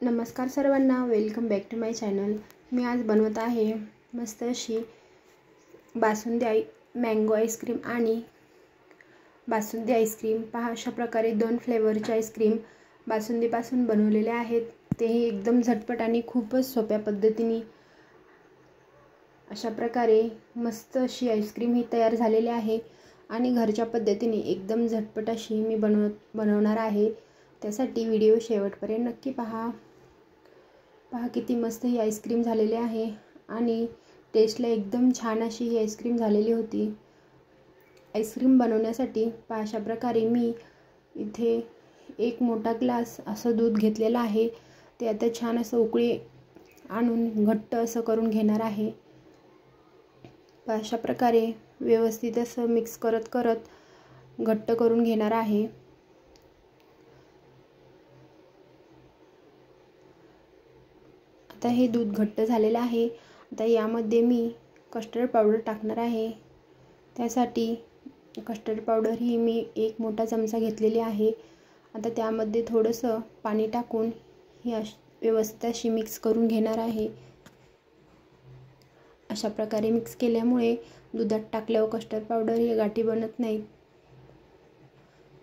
नमस्कार सर्वांना, welcome back to my channel. मी आज बनवत आहे मस्त अशी बासुंदी मँगो आईस्क्रीम आणि बासुंदी आईस्क्रीम। पहा, अशा प्रकारे 2 फ्लेवरचे आईस्क्रीम बासुंदीपासून बनवलेले आहेत। तेही एकदम झटपट आणि खूपच सोप्या पद्धतीने अशा प्रकारे मस्त अशी आईस्क्रीम ही तयार झालेली आहे आणि घरच्या पद्धतीने एकदम झटपट अशी मी बनवणार आहे। त्यासाठी व्हिडिओ शेवटपर्यंत नक्की पहा। किती मस्त ही आईस्क्रीम झालेली आहे आणि टेस्टला एकदम छान अशी ही आईस्क्रीम झालेली होती। आईस्क्रीम बनवण्यासाठी पहा, अशा प्रकारे मी इथे एक मोठा ग्लास असं दूध घेतलेलं आहे। ते आता छान असं उकळी आणून घट्ट असं करून घेणार आहे। पहा, अशा प्रकारे व्यवस्थित असं मिक्स करत घट्ट करून घेणार आहे। आता हे दूध घट्ट झालेलं आहे। आता यामध्ये मी कस्टर्ड पावडर टाकणार आहे। त्यासाठी कस्टर्ड पावडर ही मी 1 मोठा चमचा घेतलेली आहे। आता त्यामध्ये थोडंसं पाणी टाकून ही व्यवस्थित अशी मिक्स करून घेणार आहे। अशा प्रकारे मिक्स केल्यामुळे दुधात टाकल्यावर कस्टर्ड पावडर ही गाठी बनत नाही।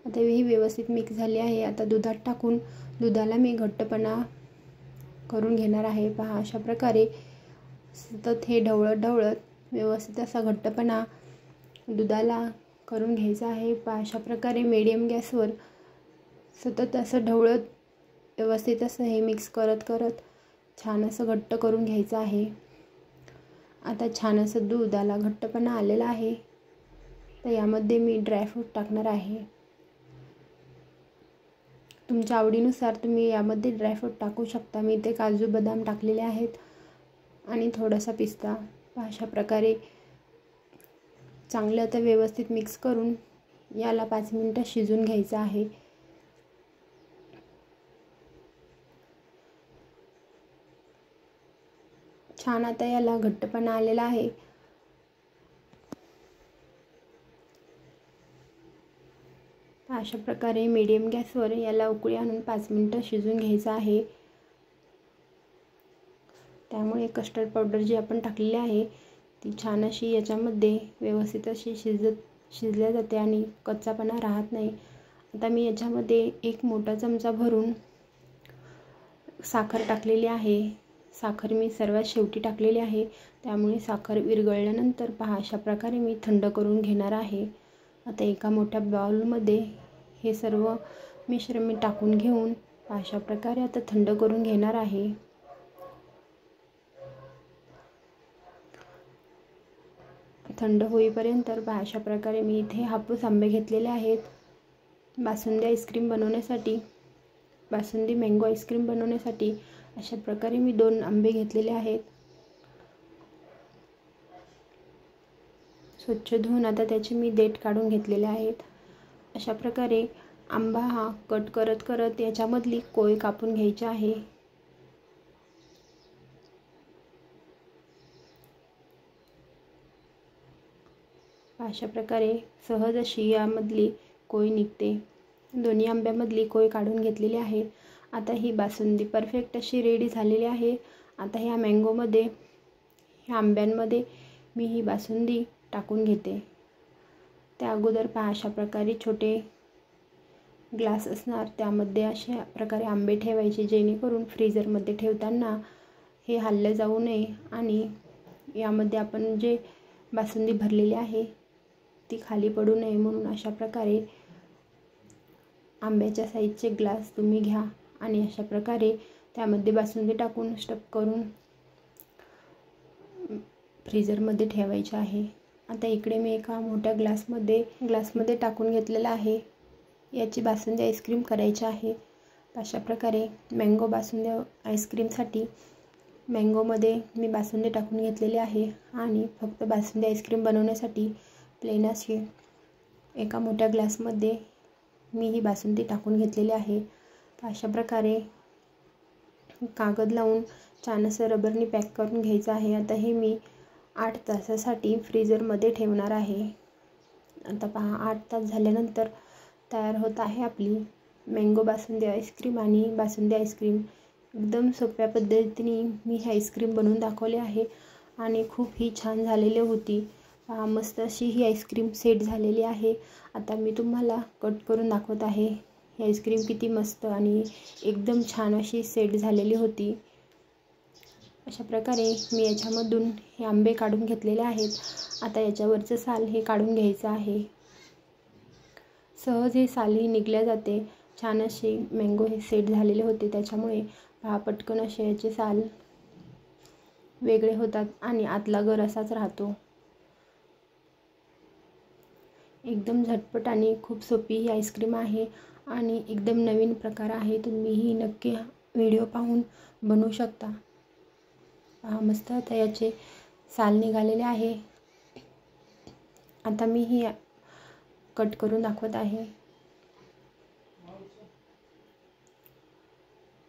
आता ही व्यवस्थित मिक्स झाली आहे। आता दुधात टाकून दुधाला मी घट्टपणा करून घेणार आहे। पहा, अशा प्रकारे सतत हे ढवळत व्यवस्थित असा घट्टपणा दुधाला करून घ्यायचा आहे। पहा, अशा प्रकारे मीडियम गॅसवर सतत असं ढवळत व्यवस्थित असं हे मिक्स करत छान असं घट्ट करून घ्यायचं आहे। आता छान असं दुधाला घट्टपणा आलेला आहे। तर यामध्ये मी ड्रायफ्रूट टाकणार आहे। तुमच्या आवडीनुसार तुम्ही यामध्ये ड्रायफ्रूट टाकू शकता। मी इथे काजू बदाम टाकलेले आहेत आणि थोडासा पिस्ता। अशा प्रकारे चांगलं आता व्यवस्थित मिक्स करून याला 5 मिनिटं शिजून घ्यायचं आहे। छान आता याला घट्टपणा आलेला आहे। अशा प्रकारे मीडियम गॅसवर याला उकळी आणून 5 मिनिटं शिजून घ्यायचं आहे। त्यामुळे कस्टर्ड पावडर जी आपण टाकलेली आहे ती छान अशी याच्यामध्ये व्यवस्थित अशी शिजल्या जाते आणि कच्चापणा राहत नाही। आता मी याच्यामध्ये 1 मोठा चमचा भरून साखर टाकलेली आहे। साखर मी सर्वात शेवटी टाकलेली आहे, त्यामुळे साखर विरघळल्यानंतर पहा, अशा प्रकारे मी थंड करून घेणार आहे। आता एका मोठ्या बाउलमध्ये हे सर्व मिश्रण मी टाकून घेऊन अशा प्रकारे आता थंड करून घेणार आहे। थंड होईपर्यंत पहा, अशा प्रकारे मी इथे हापूस आंबे घेतलेले आहेत। बासुंदी आईस्क्रीम बनवण्यासाठी, बासुंदी मँगो आईस्क्रीम बनवण्यासाठी अशा प्रकारे मी 2 आंबे घेतलेले आहेत। स्वच्छ धुवून आता त्याचे मी देठ काढून घेतलेले आहेत। अशा प्रकारे आंबा हा कट करत याच्यामधली कोय कापून घ्यायची आहे। अशा प्रकारे सहज अशी यामधली कोय निघते। दोन्ही आंब्यामधली कोय काढून घेतलेली आहे। आता ही बासुंदी परफेक्ट अशी रेडी झालेली आहे। आता ह्या मँगोमध्ये, ह्या आंब्यांमध्ये मी ही बासुंदी टाकून घेते। त्या अगोदर पहा, अशा प्रकारे छोटे ग्लास असणार, त्यामध्ये अशा प्रकारे आंबे ठेवायचे, जेणेकरून फ्रीजरमध्ये ठेवताना हे हलले जाऊ नये आणि यामध्ये आपण जे बासुंदी भरलेली आहे ती खाली पडू नये, म्हणून अशा प्रकारे आंब्याच्या साईजचे ग्लास तुम्ही घ्या आणि अशा प्रकारे त्यामध्ये बासुंदी टाकून स्टफ करून फ्रीजरमध्ये ठेवायचे आहे। आता इकडे मी एका मोठ्या ग्लासमध्ये टाकून घेतलेला आहे। याची बासुंदी आईस्क्रीम करायची आहे। अशा प्रकारे मँगो बासुंदी आईस्क्रीमसाठी मँगोमध्ये मी बासुंदी टाकून घेतलेली आहे आणि फक्त बासुंदी आईस्क्रीम बनवण्यासाठी प्लेन अशी एका मोठ्या ग्लासमध्ये मी ही बासुंदी टाकून घेतलेली आहे। अशा प्रकारे कागद लावून छान असं रबरने पॅक करून घ्यायचं आहे। आता हे मी 8 तासासाठी फ्रीजरमध्ये ठेवणार आहे। आता पहा, 8 तास झाल्यानंतर तयार होत आहे आपली मँगो बासुंदी आईस्क्रीम आणि बासुंदी आईस्क्रीम। एकदम सोप्या पद्धतीने मी ही आईस्क्रीम बनवून दाखवली आहे आणि खूप ही छान झालेली होती। मस्त अशी ही आईस्क्रीम सेट झालेली आहे। आता मी तुम्हाला कट करून दाखवत आहे। ही आईस्क्रीम किती मस्त आणि एकदम छान अशी सेट झालेली होती। अशा प्रकारे मी याच्यामधून हे आंबे काढून घेतलेले आहेत। आता याच्यावरचं साल हे काढून घ्यायचं आहे। सहज हे सालही निघल्या जाते। छान असे मँगो हे सेट झालेले होते, त्याच्यामुळे पटकन असे याचे साल वेगळे होतात आणि आतला गर असाच राहतो। एकदम झटपट आणि खूप सोपी ही आईस्क्रीम आहे आणि एकदम नवीन प्रकार आहे। तुम्हीही नक्की व्हिडिओ पाहून बनवू शकता। मस्त आता याचे साल निघालेले आहे। आता मी ही कट करून दाखवत आहे।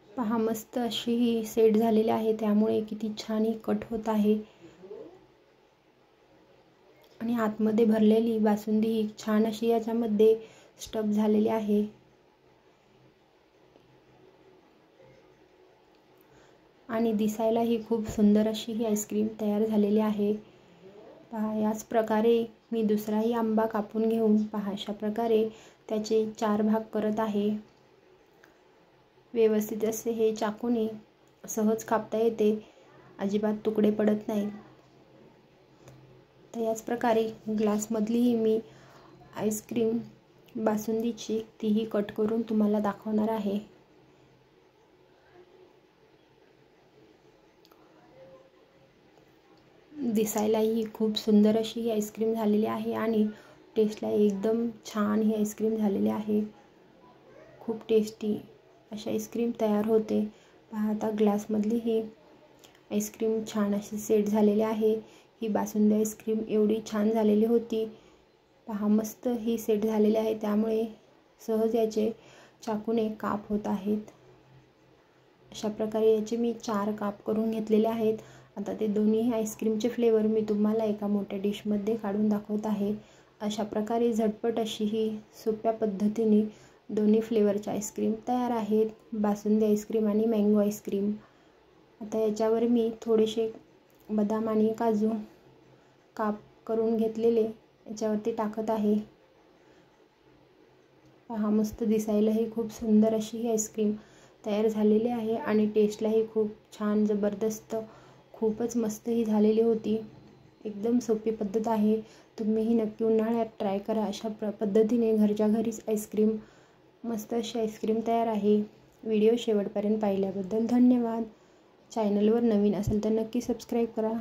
पहा मस्त अशी ही सेट झालेली आहे, त्यामुळे किती छान ही कट होत आहे आणि आतमध्ये भरलेली बासुंदी ही छान अशी याच्यामध्ये स्टफ झालेली आहे। आणि दिसायला ही खूप सुंदर अशी ही आईस्क्रीम तयार झालेली आहे। पहा याच प्रकारे मी दुसराही आंबा कापून घेऊन पहा अशा प्रकारे त्याचे 4 भाग करत आहे। व्यवस्थित असे हे चाकूने सहज कापता येते, अजिबात तुकडे पडत नाहीत। तर याच प्रकारे ग्लासमधलीही मी आईस्क्रीम बासुंदीची तीही कट करून तुम्हाला दाखवणार आहे। दिसायलाही खूप सुंदर अशी ही आईस्क्रीम झालेली आहे आणि टेस्टला एकदम छान ही आईस्क्रीम झालेली आहे। खूप टेस्टी अशी आईस्क्रीम तयार होते। पहा आता ग्लासमधली ही आईस्क्रीम छान अशी सेट झालेली आहे। ही बासुंदी आईस्क्रीम एवढी छान झालेली होती। पहा मस्त ही सेट झालेली आहे, त्यामुळे सहज याचे चाकूने काप होत आहेत। अशा प्रकारे याचे मी 4 काप करून घेतलेले आहेत। आता ते दोन्ही आईस्क्रीमचे फ्लेवर मी तुम्हाला एका मोठ्या डिशमध्ये काढून दाखवत आहे। अशा प्रकारे झटपट अशी ही सोप्या पद्धतीने दोन्ही फ्लेवरची आईस्क्रीम तयार आहेत, बासुंदी आईस्क्रीम आणि मँगो आईस्क्रीम। आता याच्यावर मी थोडेसे बदाम आणि काजू काप करून घेतलेले याच्यावरती टाकत आहे। पहा मस्त दिसायलाही खूप सुंदर अशी ही आईस्क्रीम तयार झालेली आहे आणि टेस्टलाही खूप छान जबरदस्त खूपच मस्त ही झालेली होती। एकदम सोपी पद्धत आहे, तुम्हीही नक्की उन्हाळ्यात ट्राय करा। अशा पद्धतीने घरच्या घरीच आईस्क्रीम मस्त अशी आईस्क्रीम तयार आहे। व्हिडिओ शेवटपर्यंत पाहिल्याबद्दल धन्यवाद। चॅनलवर नवीन असेल तर नक्की सबस्क्राईब करा।